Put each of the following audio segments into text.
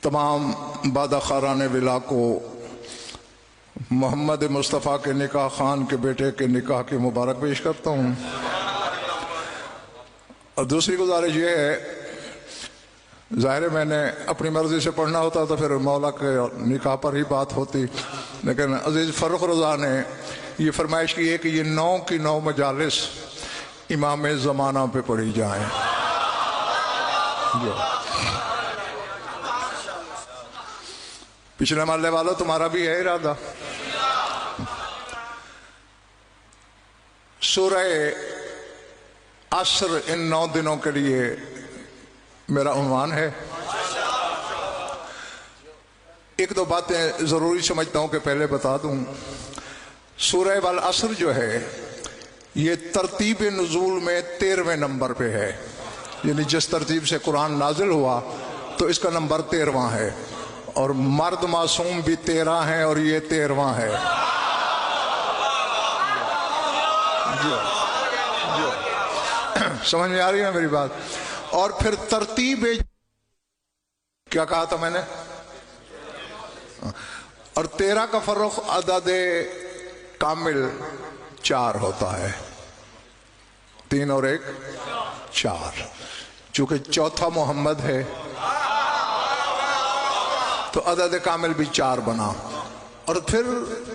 तमाम बादखारान विला को मोहम्मद मुस्तफ़ा के निकाह खान के बेटे के निकाह की मुबारक पेश करता हूँ। और दूसरी गुजारिश ये है, ज़ाहिर है मैंने अपनी मर्ज़ी से पढ़ना होता तो फिर मौला के निकाह पर ही बात होती, लेकिन अजीज़ फ़र्रुख रज़ा ने ये फरमाइश की है कि ये 9 की 9 मजालिस इमाम ज़माना पे पढ़ी जाएँ। पिछले महल्ले वालों, तुम्हारा भी है इरादा? सूरह असर इन 9 दिनों के लिए मेरा उन्वान है। एक दो बातें जरूरी समझता हूं कि पहले बता दूं। सूरह वल असर जो है ये तरतीब नुज़ूल में 13वें नंबर पे है, यानी जिस तरतीब से कुरान नाजिल हुआ तो इसका नंबर 13वां है, और मर्द मासूम भी 13 हैं और ये 13वां है। समझ में आ रही है मेरी बात? और फिर तरतीब, क्या कहा था मैंने? और 13 का फर्क अदद कामिल 4 होता है, 3 और 1 4। चूंकि चौथा मोहम्मद है तो अदद कामिल भी 4 बना। और फिर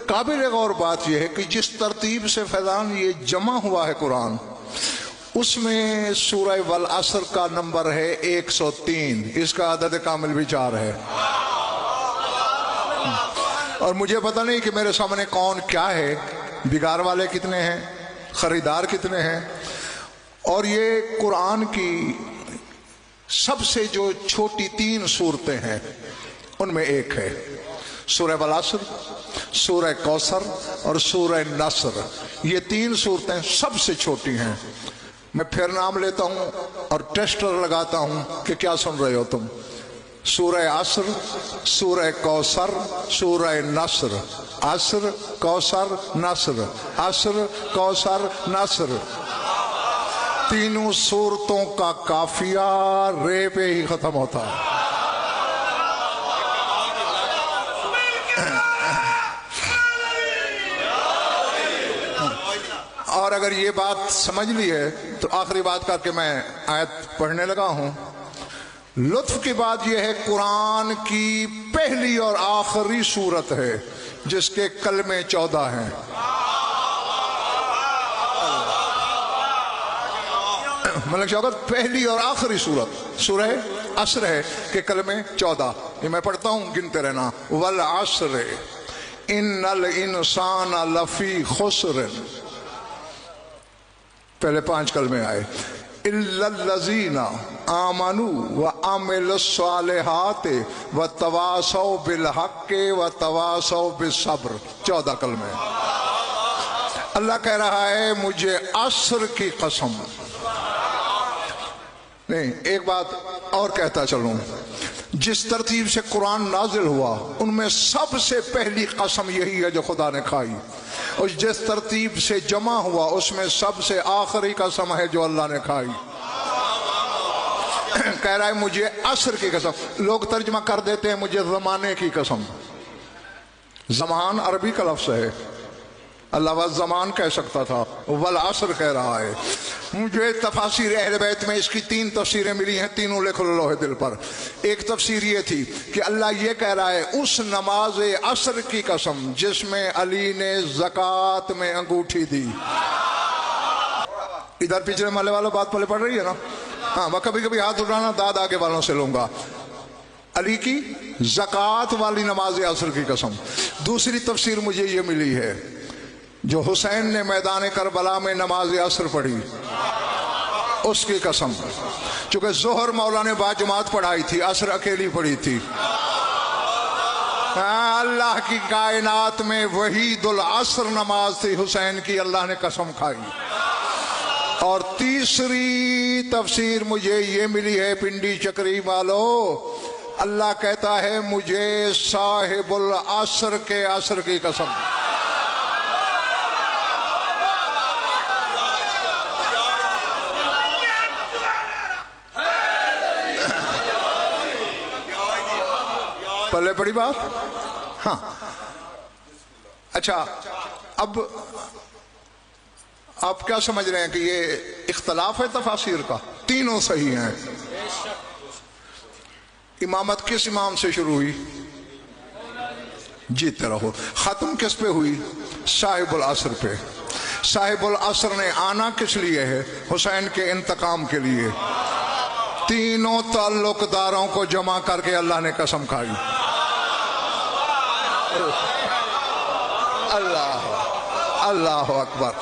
काबिल गौर बात यह है कि जिस तरतीब से फैज़ान ये जमा हुआ है कुरान, उसमें सूरह वल असर का नंबर है 103, इसका अदद कामिल भी 4 है। और मुझे पता नहीं कि मेरे सामने कौन क्या है, बिगार वाले कितने हैं, खरीदार कितने हैं। और ये कुरान की सबसे जो छोटी 3 सूरतें हैं उनमें एक है सूरह वल असर, सूरह कौसर और सूरह नस्र। ये 3 सूरतें सबसे छोटी हैं। मैं फिर नाम लेता हूं और टेस्टर लगाता हूं कि क्या सुन रहे हो तुम। सूरह असर, सूरह कौसर, सूरह नस्र। असर, कौसर, नस्र। असर, कौसर, नस्र। तीनों सूरतों का काफिया रे पे ही खत्म होता है। और अगर ये बात समझ ली है तो आखिरी बात करके मैं आयत पढ़ने लगा हूं। लुत्फ की बात यह है, कुरान की पहली और आखिरी सूरत है जिसके कलमे 14 हैं। मलिक शौकत, पहली और आखिरी सूरत सूरह असर है कि कलमे 14। ये मैं पढ़ता हूं, गिनते रहना। वल असर इन्नल इंसान लफी खुस्र, पहले 5 कलमे आए। इल्लल्लज़ीना आमनू व अमिलुस्सालिहात व तवासौ बिल हक़्क़ि व तवासौ बिस्सब्र, 14 कलमे। अल्लाह कह रहा है मुझे असर की कसम। नहीं, एक बात और कहता चलूं, जिस तरतीब से कुरान नाजिल हुआ उनमें सबसे पहली कसम यही है जो खुदा ने खाई, और जिस तरतीब से जमा हुआ उसमें सबसे आखिरी कसम है जो अल्लाह ने खाई। कह रहा है मुझे असर की कसम। लोग तर्जमा कर देते हैं मुझे जमाने की कसम। जमान अरबी का लफ्ज़ है, अल्लाह वल जमान कह सकता था, वल असर कह रहा है। मुझे तफासिर अहले बैत में इसकी 3 तफसीरें मिली हैं, तीनों लिख लो लोहे दिल पर। एक तफसीर ये थी कि अल्लाह ये कह रहा है उस नमाज असर की कसम जिसमें अली ने ज़कात में अंगूठी दी। इधर पिछले महल्ले वालों बात पहले पढ़ रही है ना? हाँ, मैं कभी कभी हाथ उठाना दाद आगे वालों से लूंगा। अली की ज़कात वाली नमाज असर की कसम। दूसरी तफसीर मुझे ये मिली है, जो हुसैन ने मैदान करबला में नमाज असर पढ़ी उसकी कसम। चूंकि जोहर मौला ने बाजमात पढ़ाई थी, असर अकेली पढ़ी थी। अल्लाह की कायनात में वहीदुल असर नमाज थी हुसैन की, अल्लाह ने कसम खाई। और तीसरी तफसीर मुझे ये मिली है पिंडी चक्री वालों, अल्लाह कहता है मुझे साहिबुल असर के असर की कसम। پلے پڑی بات. ہاں اچھا، اب آپ کیا سمجھ رہے ہیں کہ یہ اختلاف ہے تفاسیر کا؟ تینوں صحیح ہیں. امامت کس امام سے شروع ہوئی؟ جیتے رہو. ختم کس پہ ہوئی؟ صاحب العصر پہ. صاحب العصر نے آنا کس لیے ہے؟ حسین کے انتقام کے لیے. تینوں تعلق داروں کو جمع کر کے اللہ نے قسم کھائی. اللہ اکبر.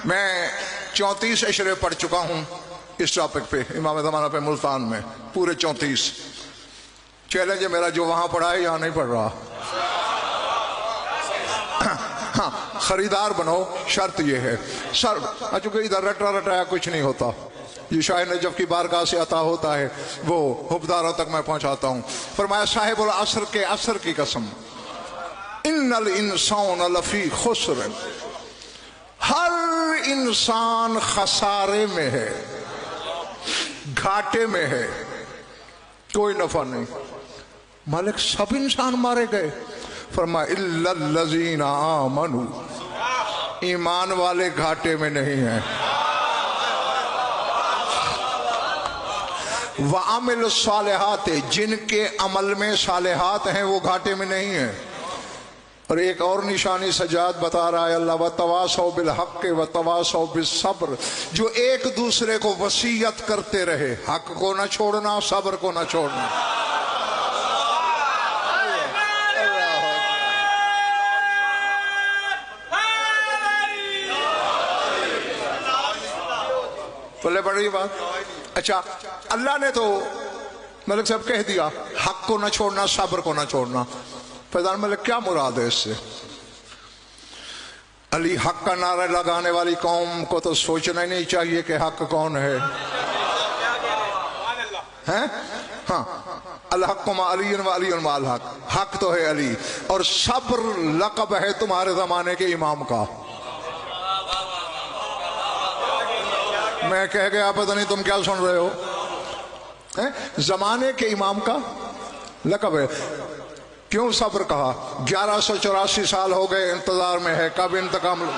میں 34 اشرے پڑھ چکا ہوں اس ٹاپک پہ، امام زمانہ پہ ملتان میں، پورے 34. چیلنج ہے میرا، جو وہاں پڑھا ہے یہاں نہیں پڑھ رہا. ہاں خریدار بنو، شرط یہ ہے. چونکہ ادھر رٹایا کچھ نہیں ہوتا. یہ شاہ نجف کی بارگاہ سے عطا ہوتا ہے، وہ حبداروں تک میں پہنچاتا ہوں. فرمایا صاحب العصر کے عصر کی قسم، ان الانسان لفی خسر، ہر انسان خسارے میں ہے، گھاٹے میں ہے، کوئی نفع نہیں. مالک سب انسان مارے گئے. فرمایا الا الذین آمنوا، ایمان والے گھاٹے میں نہیں ہیں. وعملوا الصالحات، جن کے عمل میں صالحات ہیں وہ گھاٹے میں نہیں ہیں. اور ایک اور نشانی سجاد بتا رہا ہے اللہ، وتواصوا بالحق وتواصوا بالصبر، جو ایک دوسرے کو وصیت کرتے رہے، حق کو نہ چھوڑنا، صبر کو نہ چھوڑنا. بولے بڑی بات. اچھا اللہ نے تو ملک صاحب کہہ دیا حق کو نہ چھوڑنا، صبر کو نہ چھوڑنا. فیضان ملک کیا مراد ہے اس سے؟ علی حق کا نعرہ لگانے والی قوم کو تو سوچنا ہی نہیں چاہیے کہ حق کون ہے. ہاں الحق مع علی و علی مع الحق، حق تو ہے علی، اور صبر لقب ہے تمہارے زمانے کے امام کا. میں کہہ گیا پتہ نہیں تم کیا سن رہے ہو. زمانے کے امام کا لقب ہے. کیوں صبر کہا؟ 1184 سال ہو گئے انتظار میں ہے، کب انتقام نہیں.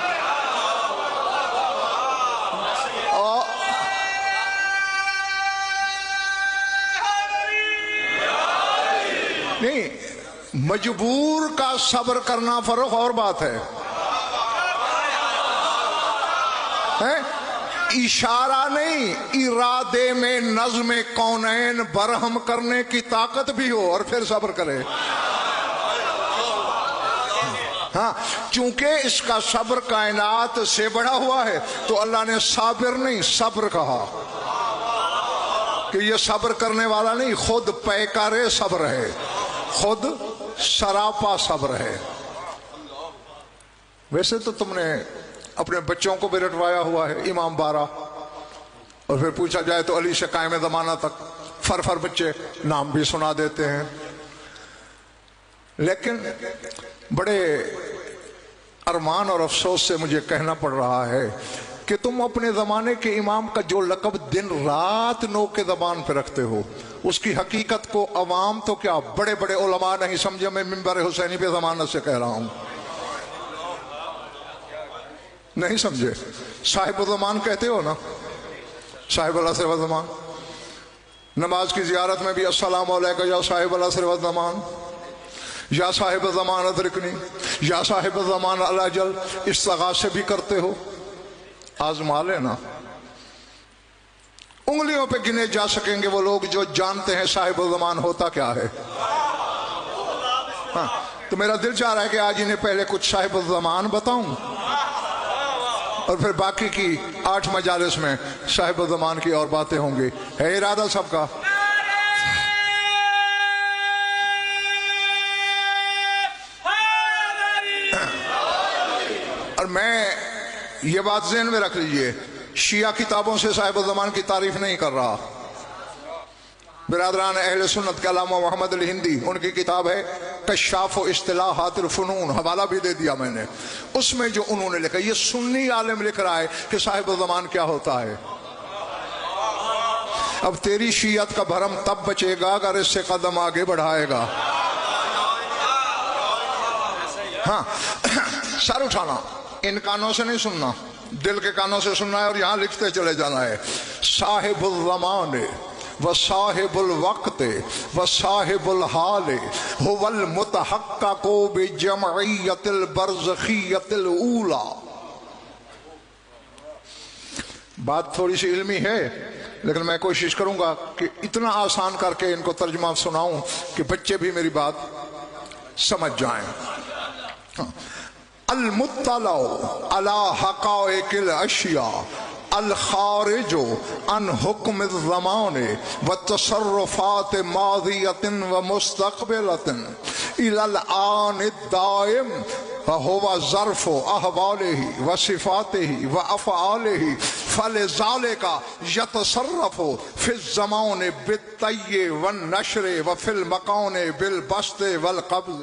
مجبور کا صبر کرنا فرق اور بات ہے. اشارہ نہیں، ارادے میں نظم کونین برہم کرنے کی طاقت بھی ہو اور پھر صبر کرے. ہاں چونکہ اس کا صبر کائنات سے بڑھا ہوا ہے تو اللہ نے صابر نہیں صبر کہا، کہ یہ صبر کرنے والا نہیں، خود پیکارے صبر ہے، خود سراپا صبر ہے. ویسے تو تم نے اپنے بچوں کو بھی رٹوایا ہوا ہے امام بارہ، اور پھر پوچھا جائے تو علی سے قائم زمانہ تک فر بچے نام بھی سنا دیتے ہیں. لیکن بڑے ارمان اور افسوس سے مجھے کہنا پڑ رہا ہے کہ تم اپنے زمانے کے امام کا جو لقب دن رات نو کے زبان پہ رکھتے ہو، اس کی حقیقت کو عوام تو کیا بڑے بڑے علماء نہیں سمجھے. میں منبر حسینی پہ ضمانت سے کہہ رہا ہوں، نہیں سمجھے. صاحب الزمان کہتے ہو نا، صاحب العصر والزمان. نماز کی زیارت میں بھی السلام علیکم یا صاحب العصر والزمان، یا صاحب الزمان ادرکنی، یا صاحب الزمان الاجل، استغاثے بھی کرتے ہو. آزما لینا. انگلیوں پہ گنے جا سکیں گے وہ لوگ جو جانتے ہیں صاحب الزمان ہوتا کیا ہے. ہاں تو میرا دل چاہ رہا ہے کہ آج انہیں پہلے کچھ صاحب الزمان بتاؤں اور پھر باقی کی 8 مجالس میں صاحب الزمان کی اور باتیں ہوں گی. ہے ارادہ سب کا؟ اور میں یہ بات ذہن میں رکھ لیجئے، شیعہ کتابوں سے صاحب الزمان کی تعریف نہیں کر رہا. برادران اہل سنت کے علامہ محمد الہندی، ان کی کتاب ہے کشاف و اصطلاحات الفنون، حوالہ بھی دے دیا میں نے. اس میں جو انہوں نے لکھا، یہ سنی عالم لکھ رہا ہے کہ صاحب الزمان کیا ہوتا ہے. اب تیری شیعت کا بھرم تب بچے گا اگر اس سے قدم آگے بڑھائے گا. हाँ, सर उठाना, इन कानों से नहीं सुनना, दिल के कानों से सुनना है और यहाँ लिखते चले जाना है। साहिबुल ज़माने व साहिबुल वक्त व साहिबुल हाल हुवल मुतहक्कको बिजमइयतिल बरज़खियतिल ऊला। बात थोड़ी सी इल्मी है, लेकिन मैं कोशिश करूंगा कि इतना आसान करके इनको तर्जुमा सुनाऊं कि बच्चे भी मेरी बात समझ जाएं। अल मुत्तला अला हक़ाइक़िल अशिया अल खारिजो अन हुक्म ज़माने व तसर्रुफ़ात माज़ियतिन व मुस्तक़बिलतिन इलल आन दाइम हुवा ज़र्फ़ु अहवालिही व सिफ़ातिही व अफ़आलिही फ़लिज़ालिका यतसर्रफ़ु फ़िज़्ज़माने बित्तय्य वन नश्र व फ़िल मकाने बिल बस्ते वल क़ब्ज़।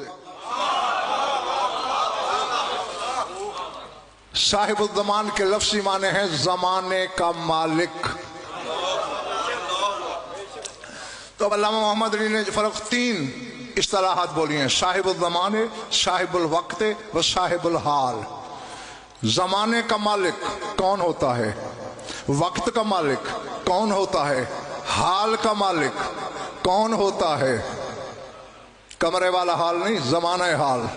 साहिबुल ज़मान के लफ्ज़ी माने हैं ज़माने का मालिक। तो अल्लामा मोहम्मद अली ने फ़र्क 3 इस्तिलाहात बोली हैं, साहिबुल ज़माने, साहिबुल वक्त व साहिबुल हाल। ज़माने का मालिक कौन होता है, वक्त का मालिक कौन होता है, हाल का मालिक कौन होता है। कमरे वाला हाल नहीं, ज़माना हाल।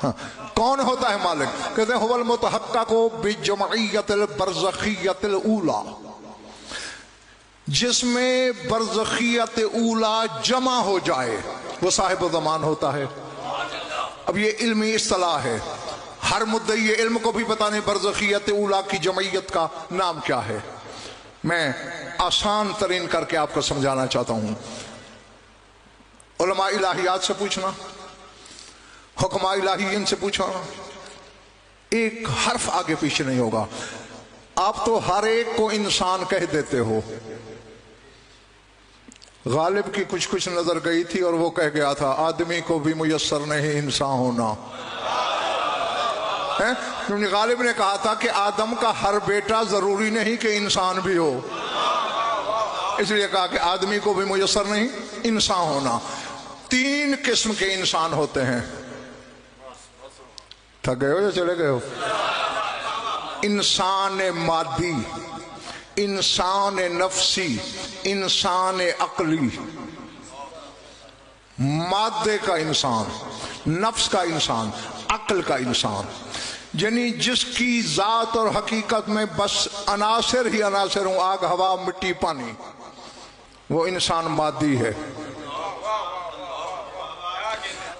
हाँ, कौन होता है मालिक? कहते हैं हुवल मुतहक्कको बिजमइयतिल बरज़खियतिल ऊला, जिसमें बरज़खियत ऊला जमा हो जाए वो साहिब ज़मान होता है। अब ये इल्मी इस्तिलाह है, हर मुद्दई ये इल्म को भी पता नहीं बरज़खियत ऊला की जमइयत का नाम क्या है। मैं आसान तरीन करके आपको समझाना चाहता हूं। उलमा इलाहियात से पूछना, हुक्मा इलाहियन से पूछना, एक हर्फ आगे पीछे नहीं होगा। आप तो हर एक को इंसान कह देते हो। गालिब की कुछ नजर गई थी और वो कह गया था आदमी को भी मुयस्सर नहीं इंसान होना है। क्योंकि गालिब ने कहा था कि आदम का हर बेटा जरूरी नहीं कि इंसान भी हो, इसलिए कहा कि आदमी को भी मुयस्सर नहीं इंसान होना। 3 किस्म के इंसान होते हैं। थक गए हो या चले गए हो? इंसान मादी, इंसान नफ्सी, इंसान अक्ली। मादे का इंसान, नफ्स का इंसान, अक्ल का इंसान, यानी जिसकी जात और हकीकत में बस अनासिर ही अनासिर हूं, आग हवा मिट्टी पानी, वो इंसान मादी है।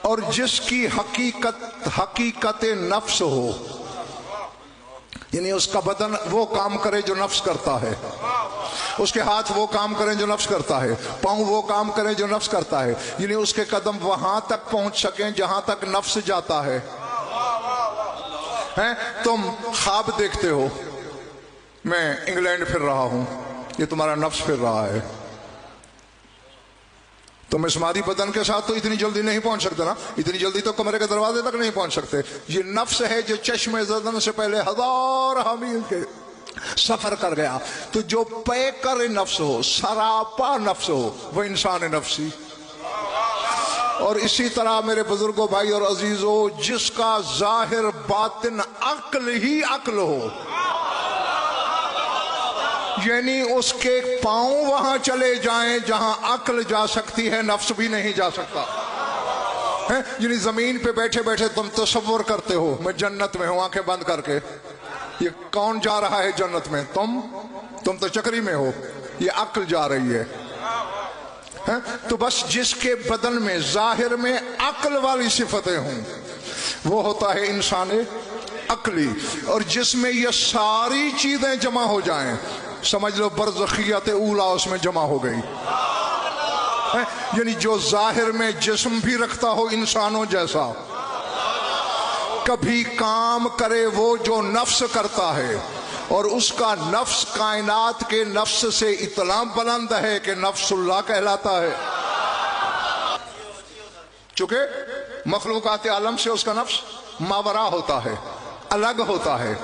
और जिसकी हकीकत नफ्स हो, यानी उसका बदन वो काम करे जो नफ्स करता है, उसके हाथ वो काम करें जो नफ्स करता है, पांव वो काम करें जो नफ्स करता है, यानी उसके कदम वहां तक पहुंच सकें जहां तक नफ्स जाता है। तुम ख्वाब देखते हो, मैं इंग्लैंड फिर रहा हूं, ये तुम्हारा नफ्स फिर रहा है। तुम इस मादी बदन के साथ तो इतनी जल्दी नहीं पहुंच सकते ना, इतनी जल्दी तो कमरे के दरवाजे तक नहीं पहुंच सकते। ये नफ्स है जो चश्मे ज़दन से पहले 1000 मील के सफर कर गया। तो जो पैकर नफ्स हो, सरापा नफ्स हो, वो इंसान नफ्सी। और इसी तरह मेरे बुजुर्गों, भाई और अजीजों, जिसका जाहिर बातिन अक्ल ही अक्ल हो, यानी उसके पांव वहां चले जाएं जहां अक्ल जा सकती है, नफ्स भी नहीं जा सकता है। यानी जमीन पे बैठे बैठे तुम तसव्वुर करते हो मैं जन्नत में हूं, आंखें बंद करके। ये कौन जा रहा है जन्नत में? तुम तो चक्री में हो, ये अक्ल जा रही है। तो बस जिसके बदन में जाहिर में अक्ल वाली सिफतें हों वो होता है इंसान अक्ली। और जिसमें ये सारी चीजें जमा हो जाएं, समझ लो बरज़खियत ऊला उसमें जमा हो गई। यानी जो जाहिर में जिस्म भी रखता हो इंसानों जैसा, कभी काम करे वो जो नफ्स करता है, और उसका नफ्स कायनात के नफ्स से इतना बुलंद है कि नफ्सुल्लाह कहलाता है। चूंकि मखलूकात आलम से उसका नफ्स मावरा होता है, अलग होता है,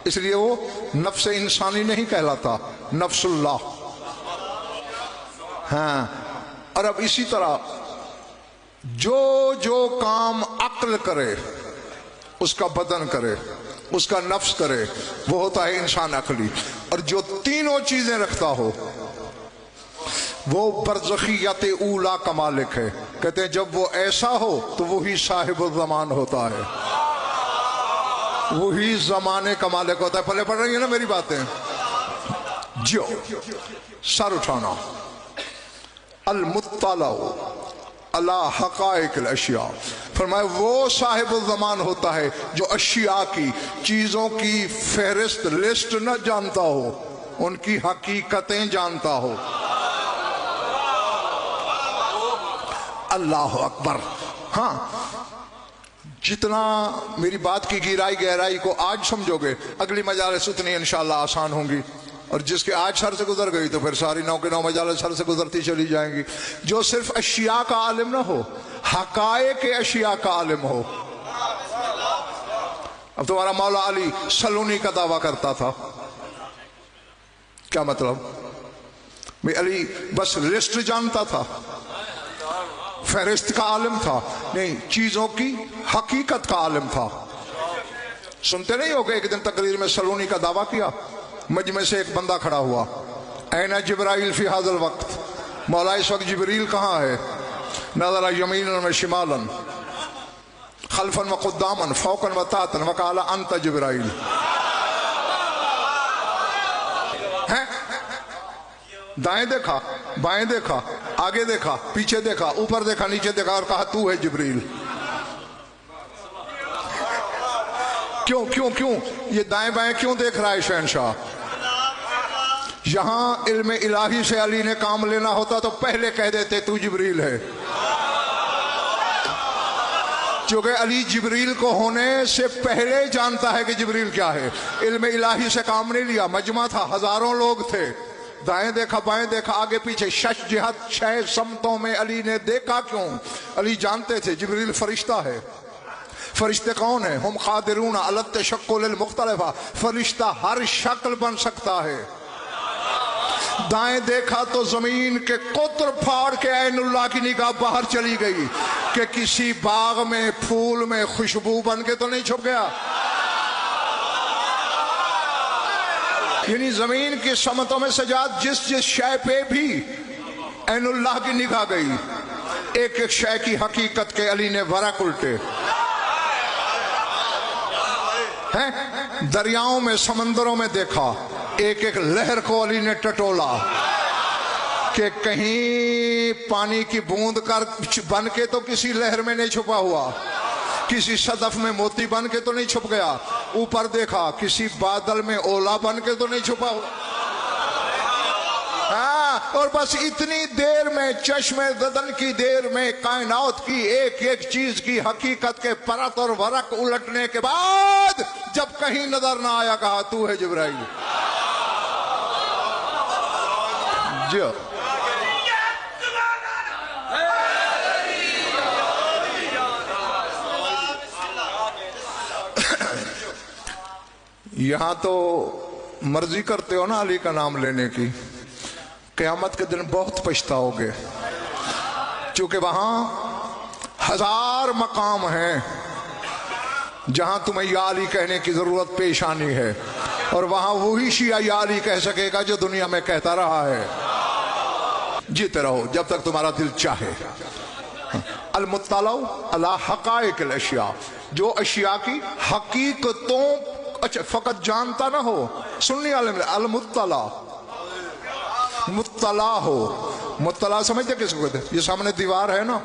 इसलिए वो नफ्स इंसानी नहीं कहलाता, नफ्सुल्लाह। हाँ, और अब इसी तरह جو جو کام عقل کرے اس کا بدن کرے، اس کا نفس کرے، وہ ہوتا ہے انسان عقلی. اور جو تینوں چیزیں رکھتا ہو وہ برزخیت اولا کا مالک ہے. کہتے ہیں جب وہ ایسا ہو تو وہی صاحب الزمان ہوتا ہے، وہی زمانے کا مالک ہوتا ہے. پہلے پڑھ رہی ہیں نا میری باتیں؟ جو سر اٹھانا، المطلع علی حقائق الاشیاء، فرمایا وہ صاحب الزمان ہوتا ہے جو اشیاء کی، چیزوں کی فہرست لسٹ نہ جانتا ہو، ان کی حقیقتیں جانتا ہو. اللہ اکبر. ہاں، جتنا میری بات کی گہرائی کو آج سمجھو گے، اگلی مجالس اتنی انشاءاللہ آسان ہوں گی. اور جس کے آج سر سے گزر گئی تو پھر ساری 9 کے 9 مجالس سر سے گزرتی چلی جائیں گی. جو صرف اشیاء کا عالم نہ ہو، حقائق اشیاء کا عالم ہو. اب تمہارا مولا علی سلونی کا دعویٰ کرتا تھا، کیا مطلب؟ بھئی علی بس لسٹ جانتا تھا، فہرست کا عالم تھا؟ نہیں، چیزوں کی حقیقت کا عالم تھا. سنتے نہیں ہو کہ ایک دن تقریر میں سلونی کا دعویٰ کیا، مجمع سے ایک بندہ کھڑا ہوا، این جبرائیل فی ھذا الوقت، مولا اس وقت جبریل کہاں ہے؟ نظر یمینا و شمالا خلفا و قداما فوقا و تحتا وقال انت جبرائیل. دائیں دیکھا، بائیں دیکھا، آگے دیکھا، پیچھے دیکھا، اوپر دیکھا، نیچے دیکھا، اور کہا تو ہے جبریل. کیوں کیوں کیوں یہ دائیں بائیں کیوں دیکھ رہا ہے شہنشاہ؟ یہاں علم الہی سے علی نے کام لینا ہوتا تو پہلے کہہ دیتے تو جبریل ہے. چونکہ علی جبریل کو ہونے سے پہلے جانتا ہے کہ جبریل کیا ہے. علم الہی سے کام نہیں لیا، مجمع تھا، ہزاروں لوگ تھے، دائیں دیکھا، بائیں دیکھا، آگے پیچھے، 6 جہت 6 سمتوں میں علی نے دیکھا. کیوں؟ علی جانتے تھے جبریل فرشتہ ہے. فرشتے کون ہیں؟ ہم قادرون علی التشکل المختلفہ، فرشتہ ہر شکل بن سکتا ہے. دائیں دیکھا تو زمین کے قطر پھاڑ کے عین اللہ کی نگاہ باہر چلی گئی کہ کسی باغ میں پھول میں خوشبو بن کے تو نہیں چھپ گیا. یعنی زمین کی سمتوں میں سجاد جس جس شے پہ بھی عین اللہ کی نگاہ گئی، ایک ایک شے کی حقیقت کے علی نے ورق الٹے. دریاؤں میں، سمندروں میں دیکھا، ایک ایک لہر کو علی نے ٹٹولا کہ کہیں پانی کی بوند کر بن کے تو کسی لہر میں نہیں چھپا ہوا، کسی صدف میں موتی بن کے تو نہیں چھپ گیا. اوپر دیکھا، کسی بادل میں اولا بن کے تو نہیں چھپا ہوا. اور بس اتنی دیر میں، چشم زدن کی دیر میں، کائنات کی ایک ایک چیز کی حقیقت کے پرت اور ورق الٹنے کے بعد جب کہیں نظر نہ آیا، کہا تو ہے جبرائیل. جو یہاں تو مرضی کرتے ہو نا علی کا نام لینے کی، قیامت کے دن بہت پچھتاؤ گے. چونکہ وہاں 1000 مقام ہیں جہاں تمہیں یا علی کہنے کی ضرورت پیش آنی ہے، اور وہاں وہی شیعہ یا علی کہہ سکے گا جو دنیا میں کہتا رہا ہے. جیتے رہو جب تک تمہارا دل چاہے. المطلع علی حقائق الاشیاء، جو اشیاء کی حقیقتوں، اچھا فقط جانتا نہ ہو، سننی عالم. المطلع، مطلع ہو. مطلع سمجھتے کس کو کہتے ہیں؟ یہ سامنے دیوار ہے نا،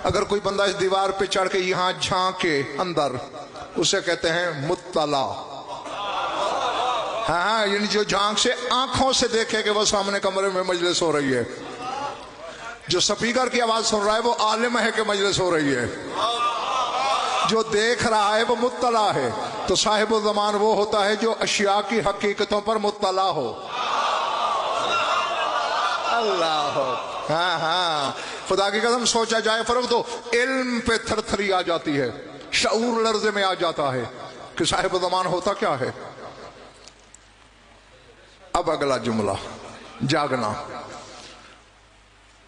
اگر کوئی بندہ اس دیوار پہ چڑھ کے یہاں جھانکے اندر، اسے کہتے ہیں مطلع. ہاں، یعنی جو جھانک سے آنکھوں سے دیکھے کہ وہ سامنے کمرے میں مجلس ہو رہی ہے. جو سپیکر کی آواز سن رہا ہے وہ عالم ہے کہ مجلس ہو رہی ہے. جو دیکھ رہا ہے وہ مطلع ہے. تو صاحب الزمان وہ ہوتا ہے جو اشیاء کی حقیقتوں پر مطلع ہو. اللہ، ہاں ہاں، خدا کی قسم سوچا جائے فرق تو علم پہ تھر تھری آ جاتی ہے، شعور لرزے میں آ جاتا ہے کہ صاحب الزمان ہوتا کیا ہے. اب اگلا جملہ، جاگنا.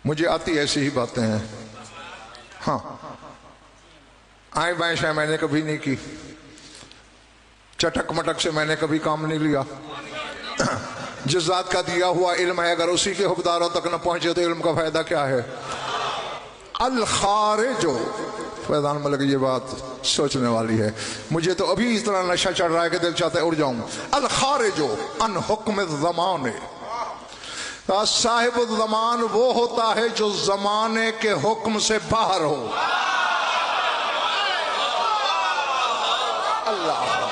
مجھے آتی ایسی ہی باتیں ہیں. हाँ, आए बाएं शायद मैंने कभी नहीं की, चटक मटक से मैंने कभी काम नहीं लिया। जिस जात का दिया हुआ इल्म है अगर उसी के हुक्मदारों तक न पहुंचे तो इल्म का फायदा क्या है। अल खारिजो, फैजान मलिक ये बात सोचने वाली है। मुझे तो अभी इस तरह नशा चढ़ रहा है कि दिल चाहता है उड़ जाऊं। अल खारिजो अन हुक्म ज़माने, साहिब ज़मान वो होता है जो जमाने के हुक्म से बाहर हो। अल्लाह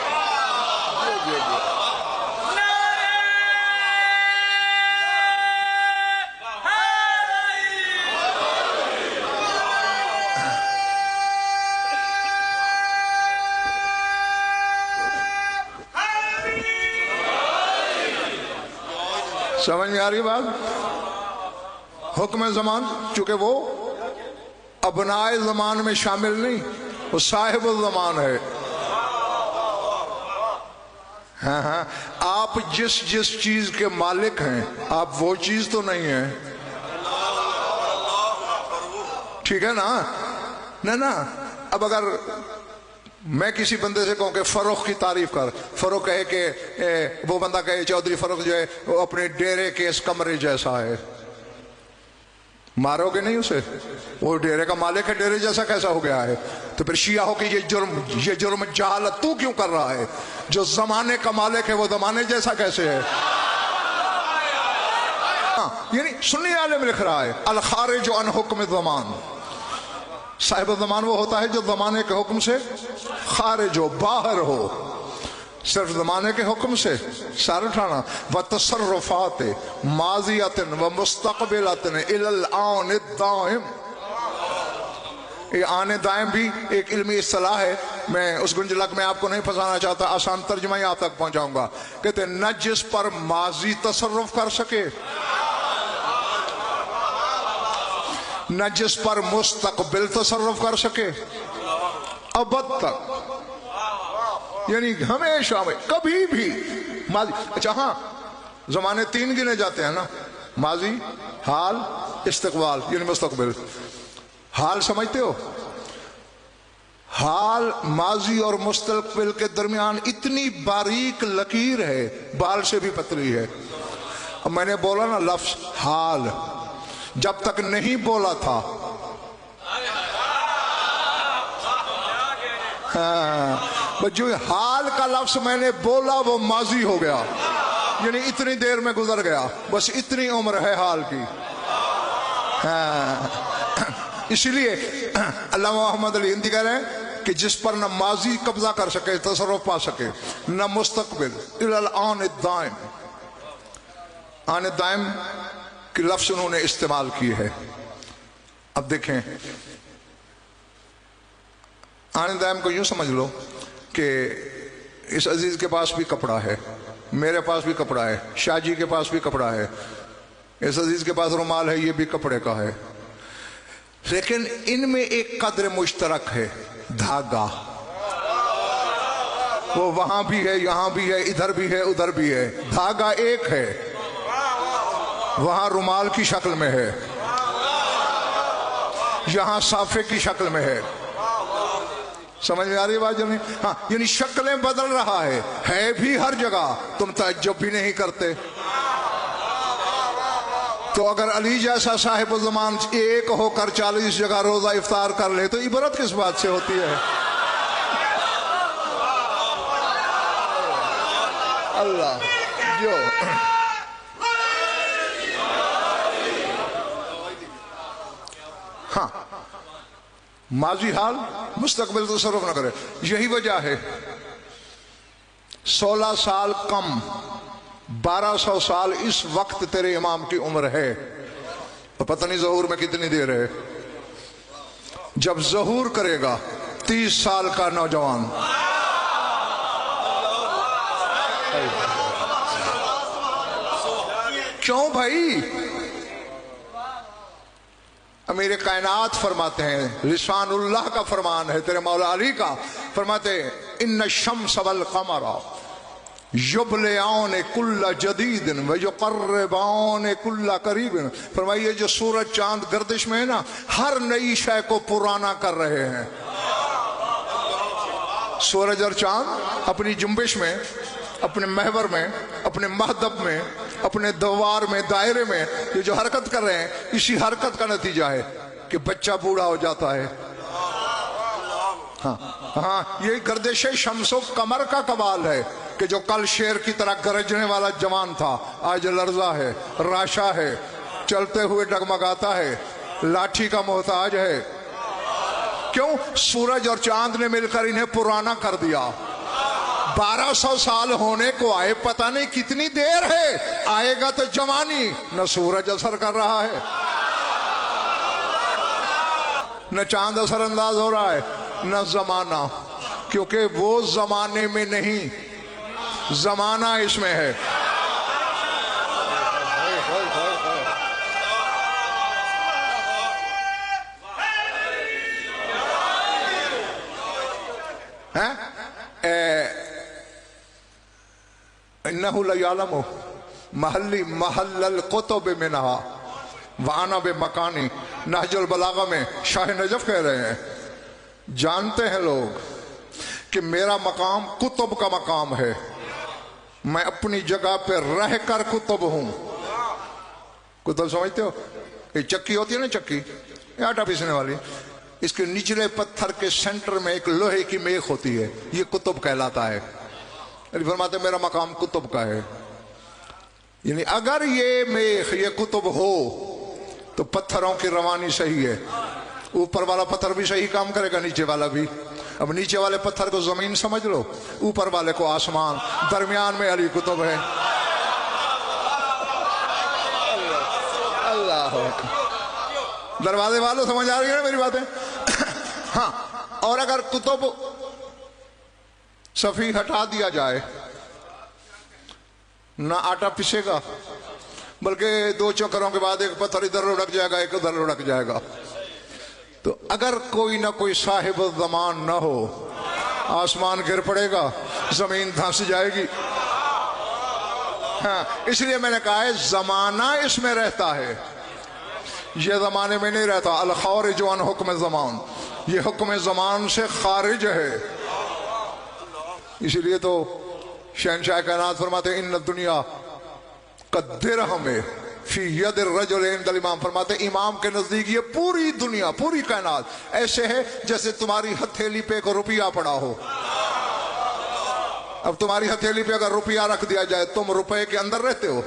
समझ में आ रही बात। हुक्म ज़मान चूंकि वो अबनाए ज़मान में शामिल नहीं, वो साहिब ज़मान है। हाँ हाँ, आप जिस जिस चीज के मालिक हैं आप वो चीज तो नहीं है, ठीक है ना। ना ना, अब अगर मैं किसी बंदे से कहूं कि फरोख की तारीफ कर, फरोख कहे कि वो बंदा कहे चौधरी फरोख जो है वो अपने डेरे के इस कमरे जैसा है, मारोगे नहीं उसे? वो डेरे का मालिक है, डेरे जैसा कैसा हो गया है? तो फिर शिया हो कि ये जुर्म जहालत तू क्यों कर रहा है? जो जमाने का मालिक है वो जमाने जैसा कैसे है? यानी सुन्नी आलिम लिख रहा है अल खारिज अन हुक्म ज़मान, साहिब ज़मान वो होता है जो ज़माने के हुक्म से खारिज हो, बाहर हो, सिर्फ ज़माने के हुक्म से सार उठाना। व तसर्रुफात माज़ियतन व मुस्तक़बिलतन इलल आन दाइम, ये आने दाइम भी एक इल्मी इस्तिलाह है, मैं उस गुंजलक में आपको नहीं फंसाना चाहता, आसान तर्जुमा ही आप तक पहुंचाऊंगा। कहते न जिस पर माजी तसर्रुफ कर सके, न जिस पर मुस्तकबिल तसर्रुफ कर सके, अबद तक, यानी हमेशा में कभी भी माजी। अच्छा हाँ, जमाने तीन गिने जाते हैं ना, माजी, हाल, इस्तकबाल, यानी मुस्तकबिल। हाल समझते हो? हाल माजी और मुस्तकबिल के दरमियान इतनी बारीक लकीर है, बाल से भी पतली है। अब मैंने बोला ना लफ्ज हाल, जब तक नहीं बोला था, हाँ, जो हाल का लफ्ज मैंने बोला वो माजी हो गया, यानी इतनी देर में गुजर गया, बस इतनी उम्र है हाल की। हाँ, इसलिए अल्लामा मोहम्मद अली हिंदी कह रहे हैं कि जिस पर न माजी कब्जा कर सके, तसर्रुफ पा सके, न मुस्तकबिल, इलल आन दाइम, आन दाइम की लफ्ज उन्होंने इस्तेमाल की है। अब देखें, आन दाइम को यूं समझ लो कि इस अजीज के पास भी कपड़ा है, मेरे पास भी कपड़ा है, शाहजी के पास भी कपड़ा है, इस अजीज के पास रुमाल है, ये भी कपड़े का है, लेकिन इनमें एक कद्र मुश्तरक है, धागा। वो वहां भी है, यहां भी है, इधर भी है, उधर भी है, धागा एक है। वहां रुमाल की शक्ल में है, यहां साफे की शक्ल में है। समझ में आ रही है बात? नहीं, हाँ, यानी शक्लें बदल रहा है भी हर जगह, तुम ताज्जुब भी नहीं करते। तो अगर अली जैसा साहिब ज़मान एक होकर 40 जगह रोजा इफ्तार कर ले तो इबरत किस बात से होती है? अल्लाह जो हाँ, माजी हाल मुस्तकबिल तसर्रुफ न करे। यही वजह है 16 साल कम 1200 साल इस वक्त तेरे इमाम की उम्र है, तो पता नहीं ज़हूर में कितनी देर है। जब ज़हूर करेगा 30 साल का नौजवान, क्यों भाई? अमीर कायनात फरमाते हैं, लिसानुल्लाह का फरमान है, तेरे मौला अली का फरमाते हैं, इन्न शम्स वल कमरा युबलियान कुल्ला जदीदिन व युकर्रिबान कुल्ला करीबिन। फरमाइए जो सूरज चांद गर्दिश में है ना, हर नई शय को पुराना कर रहे हैं। सूरज और चांद अपनी जुम्बिश में, अपने महवर में, अपने महदब में, अपने दवार में, दायरे में ये जो हरकत कर रहे हैं, इसी हरकत का नतीजा है कि बच्चा बूढ़ा हो जाता है। हाँ, ये गर्दिश शम्सो कमर का कमाल है कि जो कल शेर की तरह गरजने वाला जवान था, आज लर्जा है, राशा है, चलते हुए डगमगाता है, लाठी का मोहताज है। क्यों? सूरज और चांद ने मिलकर इन्हें पुराना कर दिया। 1200 साल होने को आए, पता नहीं कितनी देर है, आएगा तो जवानी। न सूरज असर कर रहा है, न चांद असर अंदाज हो रहा है, न जमाना, क्योंकि वो जमाने में नहीं, जमाना इसमें है। इन्नहु लयअलमु महल्ली महल्लल कुतुब मिनहा वाना बे मकानी। नहजुल बलागा में शाह नजफ कह रहे हैं, जानते हैं लोग कि मेरा मकाम कुतुब का मकाम है, मैं अपनी जगह पे रह कर कुतुब हूं। कुतुब समझते हो? ये चक्की होती है ना, चक्की आटा पीसने वाली, इसके निचले पत्थर के सेंटर में एक लोहे की मेख होती है, ये कुतुब कहलाता है। फरमाते मेरा मकाम कुतुब का है। यानी अगर ये मेख, ये कुतुब हो तो पत्थरों की रवानी सही है, ऊपर वाला पत्थर भी सही काम करेगा, नीचे वाला भी। अब नीचे वाले पत्थर को जमीन समझ लो, ऊपर वाले को आसमान, दरमियान में अली कुतुब है। अल्लाह, दरवाजे वालों समझ आ रही है ना मेरी बातें? हाँ, और अगर कुतुब सफी हटा दिया जाए, ना आटा पिसेगा, बल्कि 2 चक्करों के बाद एक पत्थर इधर लुढ़क जाएगा, एक उधर लुढ़क जाएगा। तो अगर कोई ना कोई साहिब ज़मान ना हो, आसमान गिर पड़ेगा, जमीन धंस जाएगी। हाँ, इसलिए मैंने कहा है जमाना इसमें रहता है, ये जमाने में नहीं रहता। अल खारिज अन हुक्म ज़मान, ये हुक्म ज़मान से खारिज है। इसलिए तो शहनशाह कायनात फरमाते इन दुनिया कद्दिर हमें फी यद रजुल इंदल इमाम। फरमाते इमाम के नजदीक ये पूरी दुनिया, पूरी कायनात ऐसे है जैसे तुम्हारी हथेली पे एक रुपया पड़ा हो। अब तुम्हारी हथेली पे अगर रुपया रख दिया जाए, तुम रुपए के अंदर रहते हो?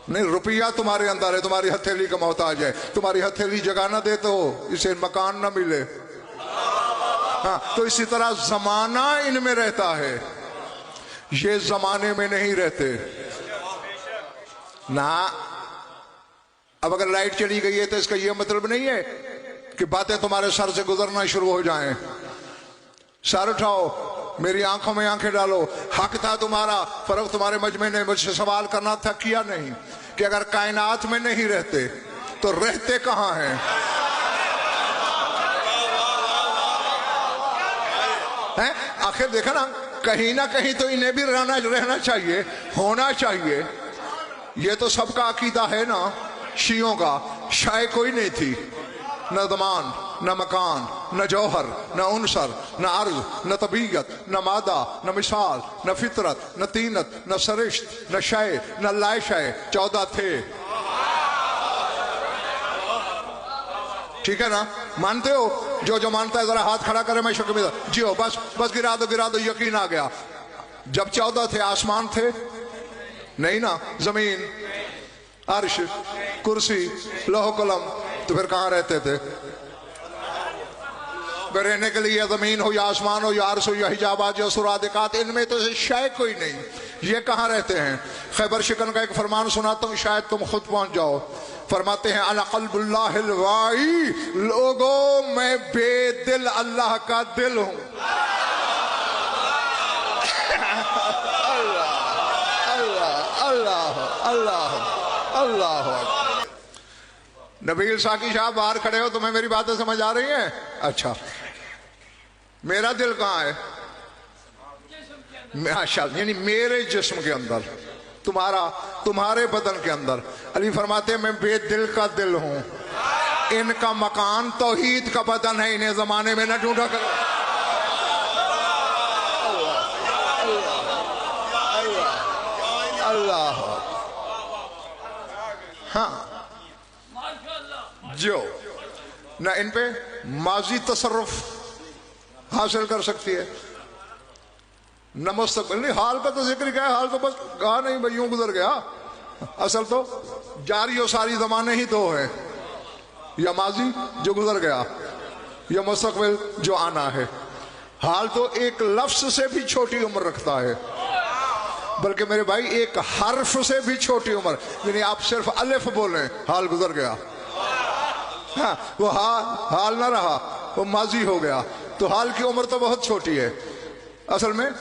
नहीं, रुपया तुम्हारे अंदर है, तुम्हारी हथेली का मोहताज है। तुम्हारी हथेली जगह ना देते हो, इसे मकान ना मिले। हाँ, तो इसी तरह जमाना इनमें रहता है, ये जमाने में नहीं रहते ना। अब अगर लाइट चली गई है तो इसका यह मतलब नहीं है कि बातें तुम्हारे सर से गुजरना शुरू हो जाएं। सर उठाओ, मेरी आंखों में आंखें डालो, हक था तुम्हारा, फर्क तुम्हारे मजमे ने मुझसे सवाल करना था, किया नहीं। कि अगर कायनात में नहीं रहते तो रहते कहां हैं? हैं? आखिर देखा ना कहीं तो इन्हें भी रहना चाहिए, होना चाहिए। ये तो सबका अकीदा है ना, शियों का। शाय कोई नहीं थी, न ज़मान, न मकान, न जौहर, न उनसर, न अर्ज, न तबीयत, न मादा, न मिसाल, न फितरत, न तीनत, न सरिश्त, न शय, न लाए शय। 14 थे। ठीक है ना? मानते हो? जो मानता है जरा हाथ खड़ा करे, मैं शुक्र में जी हो। बस गिरा दो, यकीन आ गया। जब 14 थे, आसमान थे नहीं ना, जमीन, अर्श, कुर्सी, लौह कलम, तो फिर कहां रहते थे? रहने के लिए जमीन हो या आसमान हो या अर्श हो या हिजाबात या सुरादिकात, इनमें तो शय कोई नहीं। ये कहां रहते हैं? खैबर शिकन का एक फरमान सुनाता हूं, शायद तुम खुद पहुंच जाओ। फरमाते हैं अला क़ल्बुल्लाहिल वाई, लोगों मैं बेदिल अल्लाह का दिल हूं। अल्लाह। नबील साकी साहब बाहर खड़े हो, तुम्हें मेरी बातें समझ आ रही हैं? अच्छा, मेरा दिल कहाँ है? माशाअल्लाह, यानी मेरे जिस्म के अंदर, तुम्हारे बदन के अंदर। अली फरमाते हैं मैं बेदिल का दिल हूं, इनका मकान तौहीद का बदन है, इन्हें जमाने में न ढूंढा करो। अल्लाह, हाँ, जो न इन पे माजी तसर्रुफ हासिल कर सकती है, न मुस्तकबिल। नहीं, हाल का तो जिक्र क्या है, हाल तो बस कहा नहीं भाई यूं गुजर गया। असल तो जारी और सारी जमाने ही दो है, या माजी जो गुजर गया, या मुस्तकबिल जो आना है। हाल तो एक लफ्ज से भी छोटी उम्र रखता है, बल्कि मेरे भाई एक हर्फ से भी छोटी उम्र। यानी आप सिर्फ अलिफ बोलें, हाल गुजर गया। हाँ, वो हाल ना रहा, वो माजी हो गया। तो हाल की उम्र तो बहुत छोटी है। असल में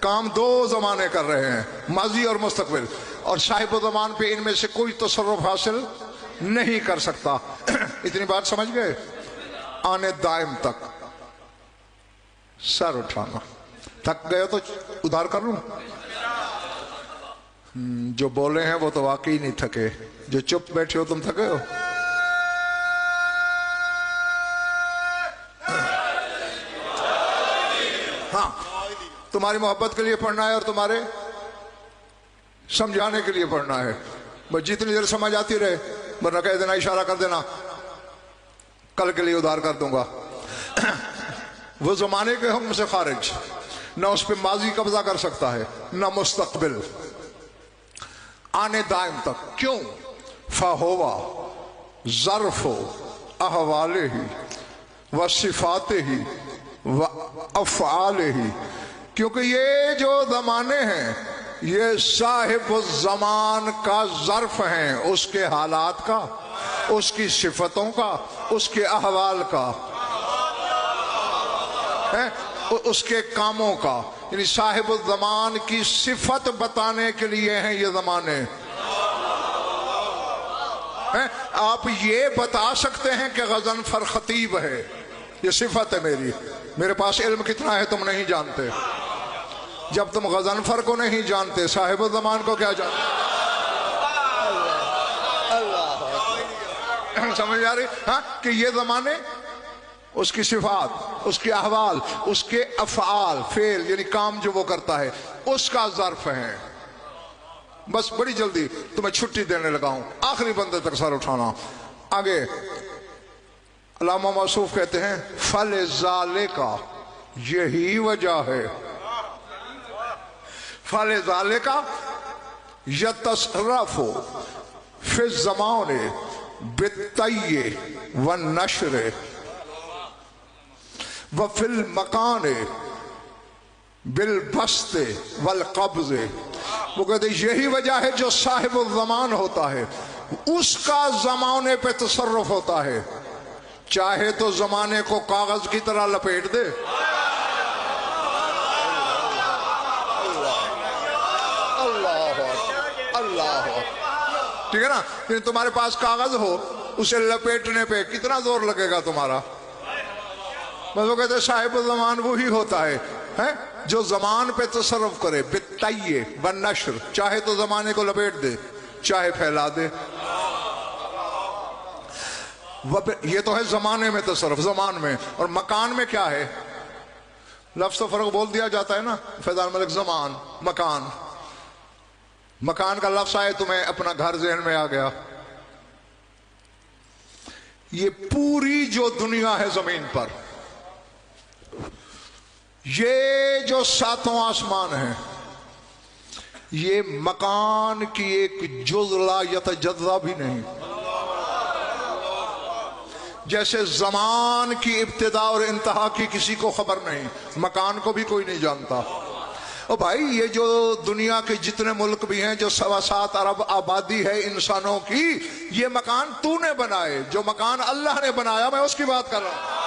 काम दो जमाने कर रहे हैं, माजी और मुस्तकबिल, और साहिब ज़मान पे इनमें से कोई तसर्रुफ हासिल नहीं कर सकता। इतनी बात समझ गए? आने दायम तक सर उठाना। थक गए तो उधार कर लूं? जो बोले हैं वो तो वाकई नहीं थके, जो चुप बैठे हो तुम थके हो। हाँ, तुम्हारी मोहब्बत के लिए पढ़ना है और तुम्हारे समझाने के लिए पढ़ना है। बस जितनी देर समझ आती रहे, वरना कह देना, इशारा कर देना, कल के लिए उधार कर दूंगा। वो जमाने के हुक्म से खारिज, न उस पर माजी कब्जा कर सकता है, न मुस्तकबिल, आने दायम तक। क्यों? फहोवा ज़र्फ़ो अहवाले ही व सिफ़ाते ही व अफ़आले ही। क्योंकि ये जो ज़माने हैं ये साहिब ज़मान का ज़र्फ़ हैं, उसके हालात का, उसकी सिफ़तों का, उसके अहवाल का है, उसके कामों का। यानी साहिब ज़मान की सिफत बताने के लिए हैं ये ज़माने हैं। आप ये बता सकते हैं कि गज़नफ़र ख़तीब है, ये सिफत है मेरी, मेरे पास इल्म कितना है तुम नहीं जानते। जब तुम गज़नफ़र को नहीं जानते, साहिब ज़मान को क्या जानते? अल्लाह, समझ आ रही? हाँ, कि ये ज़माने उसकी सिफात, उसके अहवाल, उसके अफ़आल, फेल यानी काम जो वो करता है, उसका ज़र्फ़ है। बस बड़ी जल्दी तुम्हें छुट्टी देने लगा हूं, आखिरी बंदे तक सर उठाना। आगे अल्लामा मौसूफ कहते हैं, फल ज़ाले का यही वजह है, फल ज़ाले का यतसर्रफ़ु फ़ि ज़माने बित्तय्ये व नश्र वफिल मकाने बिल बस्ते वल कब्जे। वो कहते यही वजह है जो साहिब ज़मान होता है उसका ज़माने पे तसर्रुफ होता है। चाहे तो ज़माने को कागज की तरह लपेट दे, अल्लाह, ठीक है ना। तुम्हारे पास कागज हो, उसे लपेटने पे कितना जोर लगेगा तुम्हारा। बस वो कहते साहिब ज़मान वही होता है जो ज़मान पे तसर्रुफ करे, बित्तय्ये व नश्र, चाहे तो ज़माने को लपेट दे, चाहे फैला दे। ये तो है ज़माने में तसर्रुफ, ज़मान में। और मकान में क्या है? लफ्ज़ तो फ़र्क बोल दिया जाता है ना, फैज़ान मलिक, ज़मान, मकान। मकान का लफ्ज़ आए तुम्हें अपना घर ज़हन में आ गया। ये पूरी जो दुनिया है ज़मीन पर, ये जो सातों आसमान है, ये मकान की एक जुज़ला यतजज़्ज़ा भी नहीं। जैसे ज़मान की इब्तिदा और इंतहा की किसी को खबर नहीं, मकान को भी कोई नहीं जानता। और भाई ये जो दुनिया के जितने मुल्क भी हैं, जो 7.25 अरब आबादी है इंसानों की, ये मकान तूने बनाए। जो मकान अल्लाह ने बनाया, मैं उसकी बात कर रहा हूं।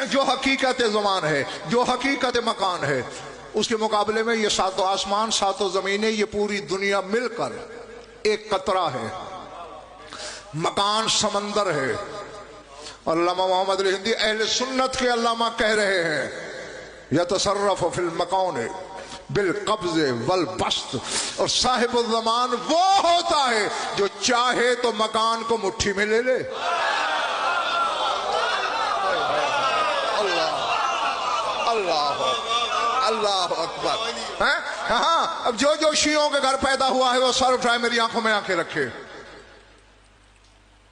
जो हकीकत ज़मान है, जो हकीकत मकान है, उसके मुकाबले में ये सातों आसमान, सातों ज़मीनें, ये पूरी दुनिया मिलकर एक कतरा है। मकान समंदर है। और अल्लामा मोहम्मद अली हिंदी अहले सुन्नत के अल्लामा कह रहे हैं यतसर्रफ फिल मकान बिल कब्ज़े वल बस्त, और साहिब ज़मान वो होता है जो चाहे तो मकान को मुट्ठी में ले ले। अल्लाह अकबर। हाँ, अब जो जो शियों के घर पैदा हुआ है वो सर उठाए मेरी आंखों में आंखें रखे।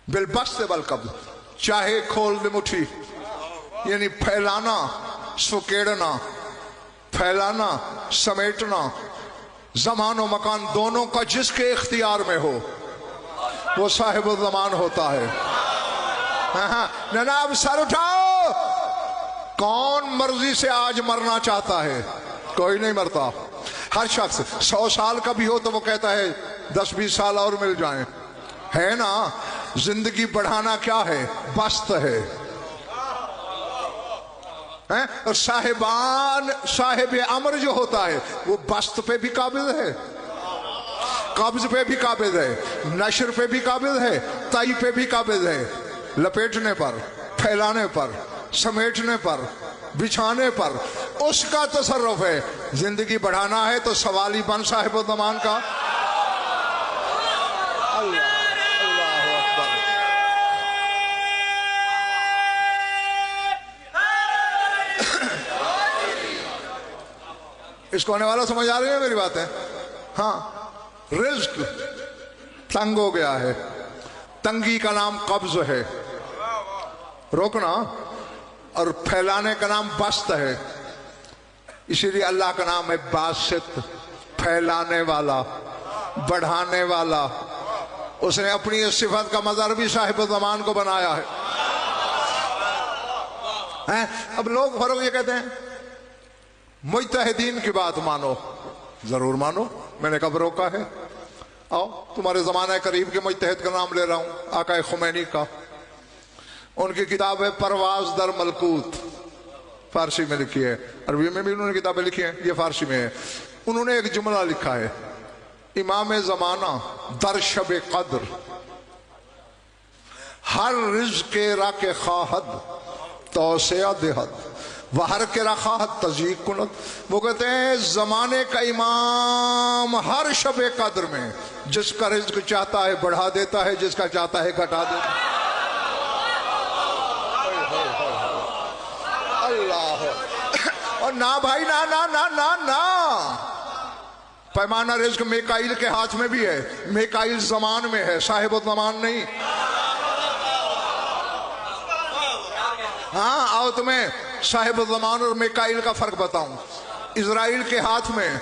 बिल बस्त वल कब्ज़, चाहे खोल दे मुट्ठी, यानी फैलाना, सुकेड़ना, फैलाना, समेटना, ज़मान और मकान दोनों का जिसके इख्तियार में हो वो साहिब ज़मान होता है। जनाब सर उठाओ। कौन मर्जी से आज मरना चाहता है? कोई नहीं मरता। हर शख्स 100 साल का भी हो तो वो कहता है 10-20 साल और मिल जाएं, है ना। जिंदगी बढ़ाना क्या है? बस्त है। और साहिब अमर जो होता है वो बस्त पे भी काबिज है, कब्ज पे भी काबिज है, नशर पे भी काबिज है, ताई पे भी काबिज है। लपेटने पर, फैलाने पर, समेटने पर, बिछाने पर उसका तसर्रुफ है। जिंदगी बढ़ाना है तो सवाली बन साहिब ज़मान का। इसको आने वाला समझ आ रही है मेरी बात है? हाँ, रिज्क तंग हो गया है, तंगी का नाम कब्ज है, रोकना, और फैलाने का नाम बस्त है। इसीलिए अल्लाह का नाम है बासित, फैलाने वाला, बढ़ाने वाला। उसने अपनी इस सिफत का मज़हर भी साहिब ज़मान को बनाया है। अब लोग फर्क ये कहते हैं मुज्तहिदीन की बात मानो। जरूर मानो, मैंने कब रोका है? आओ, तुम्हारे ज़माने करीब के मुज्तहिद का नाम ले रहा हूँ, आका खुमैनी का। उनकी किताब है परवाज़ दर मलकूत, फारसी में लिखी है, अरबी में भी उन्होंने किताबें लिखी हैं, ये फारसी में है। उन्होंने एक जुमला लिखा है, इमाम ज़माना दर शब कद्र हर रिज़्क़ के राके खाहद तौसिया देहद वहर के रखाहत तज़ीक कुनत। वो कहते हैं ज़माने का इमाम हर शब कद्र में जिसका रिज़्क़ चाहता है बढ़ा देता है, जिसका चाहता है घटा देता है। अल्लाह। और ना भाई, ना ना ना ना ना, पैमाना रिज़्क़ मेकाइल के हाथ में भी है। मेकाइल ज़मान में है, साहिब ज़मान नहीं। हाँ, आओ तुम्हें साहिब ज़मान और मेकाइल का फर्क बताऊं। इजराइल के हाथ में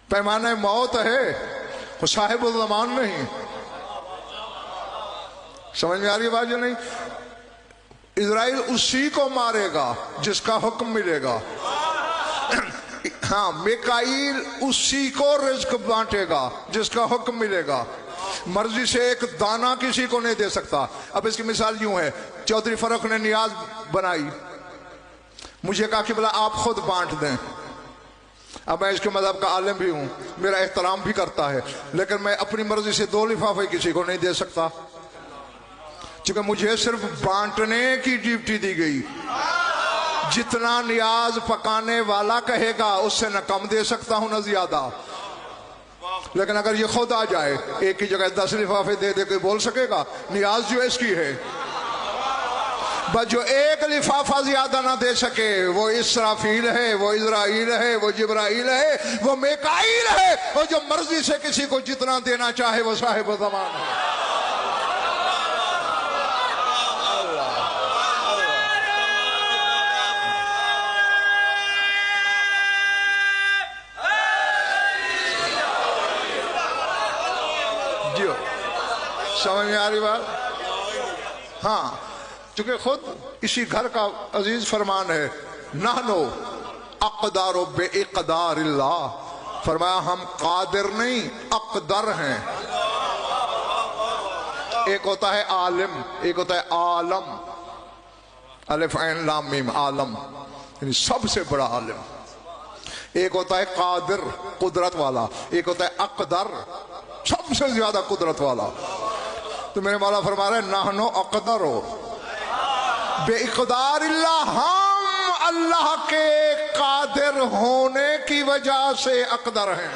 पैमाना मौत है, वो साहिब ज़मान नहीं। समझ में आ रही बात? नहीं, इजराइल उसी को मारेगा जिसका हुक्म मिलेगा। हाँ, मेकाइल उसी को रिज़्क़ बांटेगा जिसका हुक्म मिलेगा। मर्जी से एक दाना किसी को नहीं दे सकता। अब इसकी मिसाल यूं है, चौधरी फर्रुख ने नियाज बनाई, मुझे कहा कि बोला आप खुद बांट दें। अब मैं इसके मज़हब का आलिम भी हूं, मेरा एहतराम भी करता है, लेकिन मैं अपनी मर्जी से 2 लिफाफे किसी को नहीं दे सकता, क्योंकि मुझे सिर्फ बांटने की ड्यूटी दी गई। जितना नियाज पकाने वाला कहेगा उससे न कम दे सकता हूं न ज्यादा। लेकिन अगर ये खुद आ जाए, एक की जगह 10 लिफाफे दे दे, कोई बोल सकेगा? नियाज जो इसकी है, बस जो एक लिफाफा ज्यादा ना दे सके वो इसराफील है, वो इजराइल है, वो जिब्राइल है, वो मेकाइल है। और जो मर्जी से किसी को जितना देना चाहे वो साहिब ज़मान है। समझ में आ रही बात? हाँ, चूंकि खुद इसी घर का अजीज फरमान है, नहनो अक़दारो बे इक़दारिल्लाह, फरमाया हम कादिर नहीं अक़दर हैं। एक होता है आलिम, एक होता है आलम, अलिफ ऐन लाम मीम, आलम यानी सबसे बड़ा आलिम। एक होता है कादिर, कुदरत वाला, एक होता है अक़दर, सबसे ज्यादा कुदरत वाला। तो मेरे मौला फरमा रहे नहनो अक़दरो बे इक़दारिल्लाह, हम اللہ کے قادر ہونے کی وجہ سے اقدر ہیں،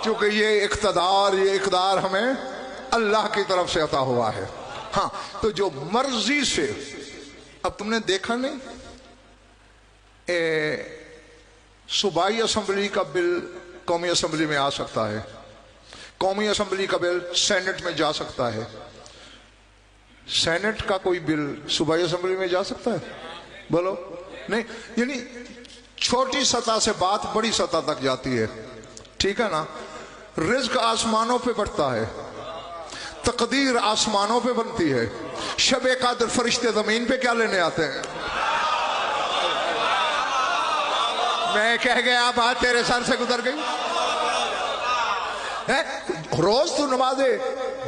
کیونکہ یہ اقتدار، یہ اقدار ہمیں اللہ کی طرف سے عطا ہوا ہے۔ ہاں تو جو مرضی سے، اب تم نے دیکھا نہیں صوبائی اسمبلی کا بل قومی اسمبلی میں آ سکتا ہے، قومی اسمبلی کا بل سینٹ میں جا سکتا ہے، سینٹ کا کوئی بل صوبائی اسمبلی میں جا سکتا ہے؟ بولو نہیں، یعنی چھوٹی سطح سے بات بڑی سطح تک جاتی ہے، ٹھیک ہے نا؟ رزق آسمانوں پہ بڑھتا ہے، تقدیر آسمانوں پہ بنتی ہے، شب قدر فرشتے زمین پہ کیا لینے آتے ہیں؟ میں کہہ گیا بات تیرے سر سے گزر گئی۔ روز تو نمازیں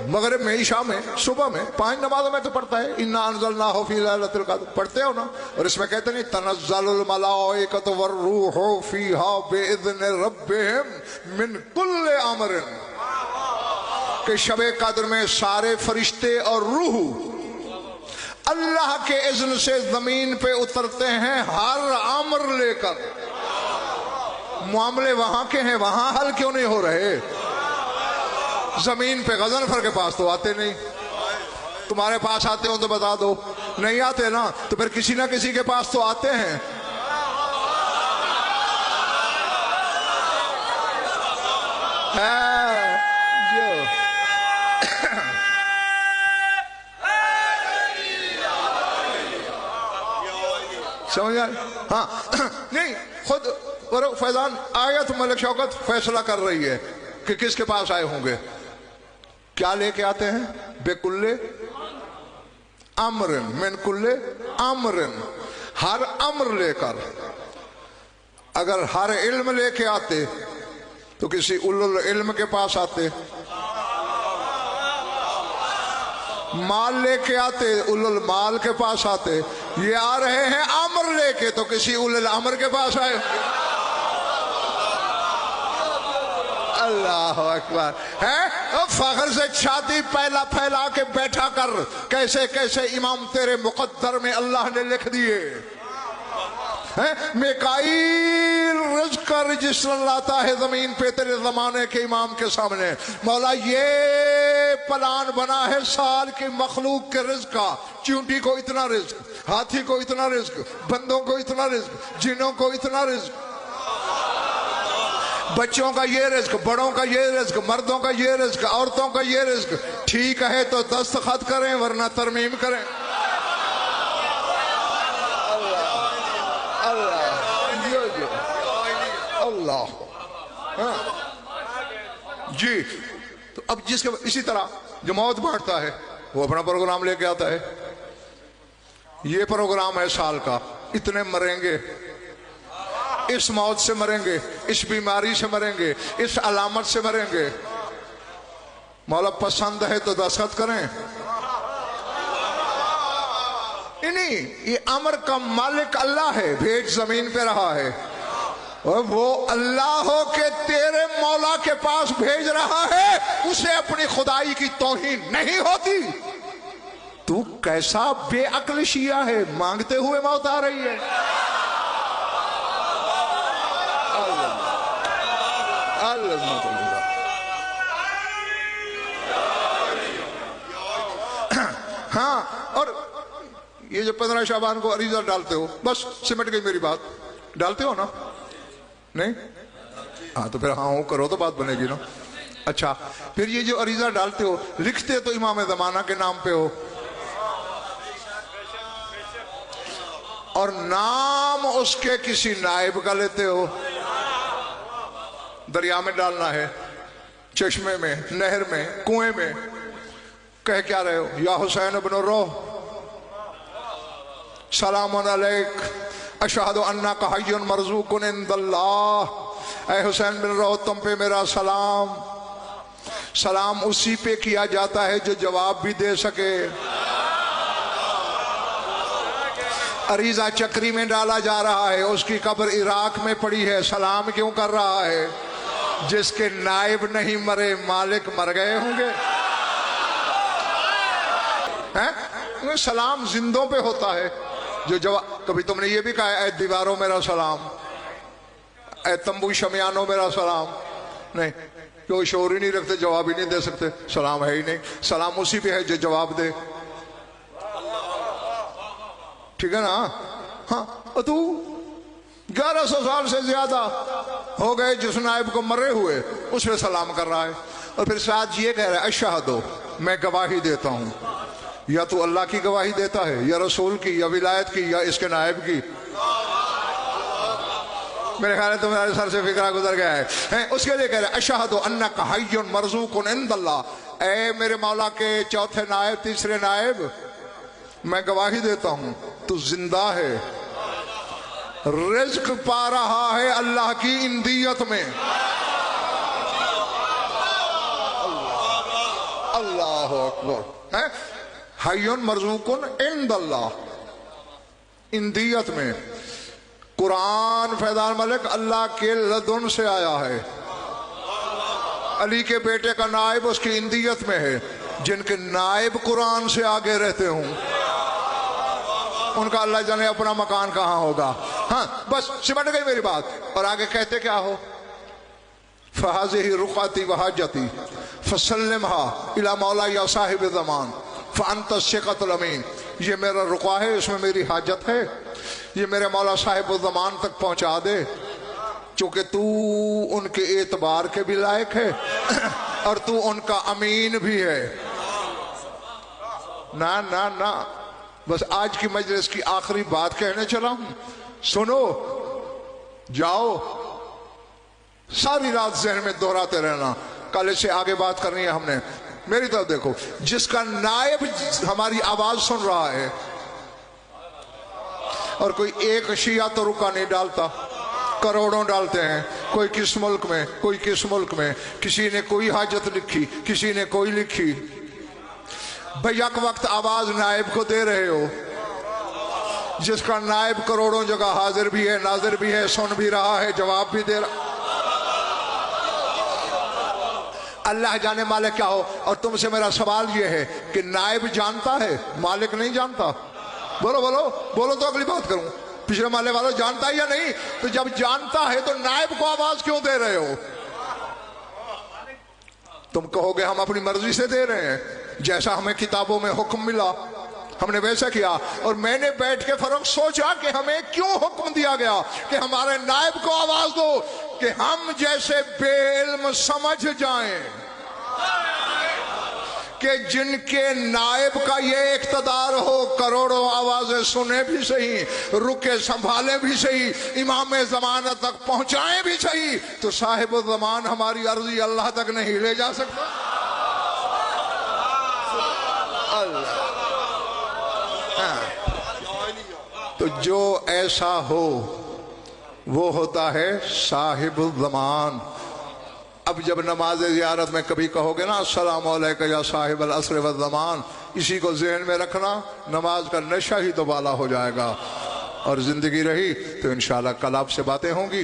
مغرب میں، عشاء میں، صبح میں 5 نمازوں میں تو پڑھتا ہے، انا انزلناہ فی لیلۃ القدر، پڑھتے ہو نا؟ اور اس میں کہتے نہیں تنزل الملائکۃ والروح فیہا باذن ربہم من کل امر، کہ شب قدر میں سارے فرشتے اور روح اللہ کے اذن سے زمین پہ اترتے ہیں ہر امر لے کر۔ معاملے وہاں کے ہیں، وہاں حل کیوں نہیں ہو رہے؟ زمین پہ غضنفر کے پاس تو آتے نہیں، تمہارے پاس آتے ہوں تو بتا دو، نہیں آتے نا تو پھر کسی نہ کسی کے پاس تو آتے ہیں۔ سمجھ آئے؟ ہاں نہیں، خود فیضان آیت ملک شوکت فیصلہ کر رہی ہے کہ کس کے پاس آئے ہوں گے، کیا لے کے آتے ہیں؟ بے کل امر، من کل امر، ہر امر لے کر۔ اگر ہر علم لے کے آتے تو کسی اولو العلم کے پاس آتے، مال لے کے آتے اولو المال کے پاس آتے، یہ آ رہے ہیں امر لے کے تو کسی اولو الامر کے پاس آئے۔ اللہ اکبر ہے، فخر سے چھاتی پھیلا کے بیٹھا کر، کیسے کیسے امام تیرے مقدر میں اللہ نے لکھ دیے۔ میکائیل رزق کا رجسٹر لاتا ہے زمین پہ تیرے زمانے کے امام کے سامنے، مولا یہ پلان بنا ہے سال کی مخلوق کے رزق کا، چیونٹی کو اتنا رزق، ہاتھی کو اتنا رزق، بندوں کو اتنا رزق، جنوں کو اتنا رزق، بچوں کا یہ رزق، بڑوں کا یہ رزق، مردوں کا یہ رزق، عورتوں کا یہ رزق۔ ٹھیک ہے تو دستخط کریں ورنہ ترمیم کریں۔ اللہ جی، تو اب جس کے اسی طرح جو موت بانٹتا ہے وہ اپنا پروگرام لے کے آتا ہے، یہ پروگرام ہے سال کا، اتنے مریں گے، اس موت سے مریں گے، اس بیماری سے مریں گے، اس علامت سے مریں گے۔ مولا پسند ہے تو دستخط کریں۔ نہیں، یہ امر کا مالک اللہ ہے، بھیج زمین پہ رہا ہے، اور وہ اللہ ہو کہ تیرے مولا کے پاس بھیج رہا ہے، اسے اپنی خدائی کی توہین نہیں ہوتی۔ تو کیسا بے عقل شیعہ ہے، مانگتے ہوئے موت آ رہی ہے۔ ہاں، اور یہ جو 15 شعبان کو عریضہ ڈالتے ہو، بس سمٹ گئی میری بات، ڈالتے ہو نا؟ نہیں؟ ہاں تو پھر ہاں ہوں کرو تو بات بنے گی نا۔ اچھا، پھر یہ جو عریضہ ڈالتے ہو، لکھتے تو امام زمانہ کے نام پہ ہو، اور نام اس کے کسی نائب کا لیتے ہو۔ دریا میں ڈالنا ہے، چشمے میں، نہر میں، کنویں میں، کہہ کیا رہے ہو؟ یا حسین ابن الروح سلام علیک اشہد انک حی مرزوق عند اللہ، اے حسین بن روح تم پہ میرا سلام۔ سلام اسی پہ کیا جاتا ہے جو جواب بھی دے سکے۔ عریضہ چکری میں ڈالا جا رہا ہے، اس کی قبر عراق میں پڑی ہے، سلام کیوں کر رہا ہے؟ جس کے نائب نہیں مرے، مالک مر گئے ہوں گے۔ سلام زندوں پہ ہوتا ہے جو جواب. کبھی تم نے یہ بھی کہا اے دیواروں میرا سلام، اے تمبو شمیانوں میرا سلام؟ نہیں، کوئی شعور ہی نہیں رکھتے، جواب ہی نہیں دے سکتے، سلام ہے ہی نہیں. سلام اسی پہ ہے جو جواب دے. ٹھیک ہے نا؟ ہاں. تو 1100 سال سے زیادہ ہو گئے جس نائب کو مرے ہوئے اس پہ سلام کر رہا ہے، اور پھر ساتھ یہ کہہ رہا ہے اشہدو، میں گواہی دیتا ہوں. یا تو اللہ کی گواہی دیتا ہے، یا رسول کی، یا ولایت کی، یا اس کے نائب کی. میرے خیال ہے تمہارے سر سے فکرہ گزر گیا ہے. اس کے لیے کہہ رہے ہیں اشہدو انک حی مرزوق عند اللہ، اے میرے مولا کے چوتھے نائب، تیسرے نائب، میں گواہی دیتا ہوں تو زندہ ہے، رزق پا رہا ہے اللہ کی اندیت میں. اللہ اکبر. حی مرزوق عند اللہ، اندیت میں. قرآن فیضان ملک اللہ کے لدن سے آیا ہے. علی کے بیٹے کا نائب اس کی اندیت میں ہے. جن کے نائب قرآن سے آگے رہتے ہوں ان کا اللہ جانے اپنا مکان کہاں ہوگا. ہاں بس سمٹ گئی میری بات. اور آگے کہتے کیا ہو؟ فَهَذِهِ رُقَّتِي وَحَاجَتِي فَسَلِّمْهَا إِلَى مَوْلَايَ صَاحِبِ الزَّمَانِ فَأَنْتَ الثِّقَةُ الْأَمِينُ. یہ میرا رقعہ ہے، اس میں میری حاجت ہے، یہ میرے مولا صاحب الزمان تک پہنچا دے، چونکہ تو ان کے اعتبار کے بھی لائق ہے اور تو ان کا امین بھی ہے. نا نا نا، بس آج کی مجلس کی آخری بات کہنے چلا ہوں. سنو، جاؤ، ساری رات ذہن میں دہراتے رہنا. کل سے آگے بات کرنی ہے ہم نے. میری طرف دیکھو، جس کا نائب ہماری آواز سن رہا ہے، اور کوئی ایک شیعہ تو رکا نہیں ڈالتا، کروڑوں ڈالتے ہیں. کوئی کس ملک میں، کوئی کس ملک میں، کسی نے کوئی حاجت لکھی، کسی نے کوئی لکھی. بھئی یک وقت آواز نائب کو دے رہے ہو، جس کا نائب کروڑوں جگہ حاضر بھی ہے، ناظر بھی ہے، سن بھی رہا ہے، جواب بھی دے رہا. اللہ جانے مالک کیا ہو. اور تم سے میرا سوال یہ ہے کہ نائب جانتا ہے، مالک نہیں جانتا؟ بولو بولو بولو تو اگلی بات کروں. پچھلے محلے والوں جانتا ہے یا نہیں؟ تو جب جانتا ہے تو نائب کو آواز کیوں دے رہے ہو؟ تم کہو گے ہم اپنی مرضی سے دے رہے ہیں، جیسا ہمیں کتابوں میں حکم ملا ہم نے ویسا کیا. اور میں نے بیٹھ کے فرق سوچا کہ ہمیں کیوں حکم دیا گیا کہ ہمارے نائب کو آواز دو، کہ ہم جیسے بے علم سمجھ جائیں کہ جن کے نائب کا یہ اقتدار ہو، کروڑوں آوازیں سنے بھی صحیح، رکے سنبھالے بھی صحیح، امام زمانہ تک پہنچائیں بھی صحیح، تو صاحب الزمان ہماری عرضی اللہ تک نہیں لے جا سکتا. اللہ. تو جو ایسا ہو وہ ہوتا ہے صاحب الزمان. اب جب نماز زیارت میں کبھی کہو گے نا السلام علیکم یا صاحب العصر والزمان، اسی کو ذہن میں رکھنا، نماز کا نشہ ہی دوبالا ہو جائے گا. اور زندگی رہی تو انشاءاللہ کل آپ سے باتیں ہوں گی.